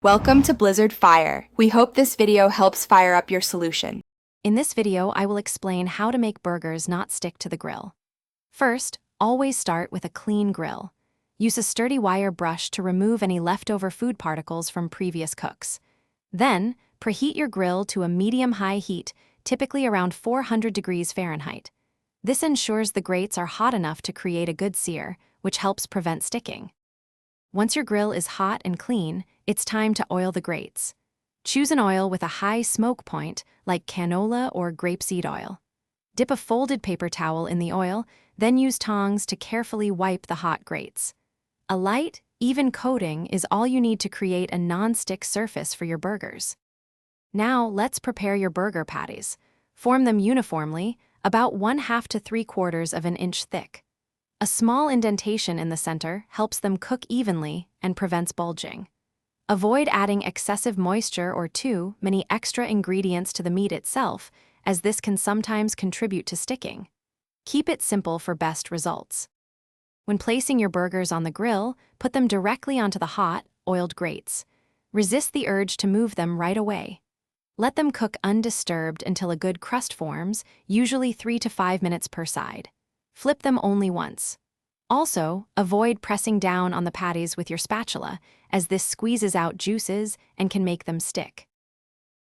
Welcome to Blizzard Fire. We hope this video helps fire up your solution. In this video, I will explain how to make burgers not stick to the grill. First, always start with a clean grill. Use a sturdy wire brush to remove any leftover food particles from previous cooks. Then, preheat your grill to a medium-high heat, typically around 400 degrees Fahrenheit. This ensures the grates are hot enough to create a good sear, which helps prevent sticking. Once your grill is hot and clean, it's time to oil the grates. Choose an oil with a high smoke point, like canola or grapeseed oil. Dip a folded paper towel in the oil, then use tongs to carefully wipe the hot grates. A light, even coating is all you need to create a non-stick surface for your burgers. Now, let's prepare your burger patties. Form them uniformly, about 1/2 to 3/4 of an inch thick. A small indentation in the center helps them cook evenly and prevents bulging. Avoid adding excessive moisture or too many extra ingredients to the meat itself, as this can sometimes contribute to sticking. Keep it simple for best results. When placing your burgers on the grill, put them directly onto the hot, oiled grates. Resist the urge to move them right away. Let them cook undisturbed until a good crust forms, usually 3 to 5 minutes per side. Flip them only once. Also, avoid pressing down on the patties with your spatula, as this squeezes out juices and can make them stick.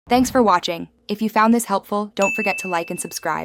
Thanks for watching. If you found this helpful, don't forget to like and subscribe.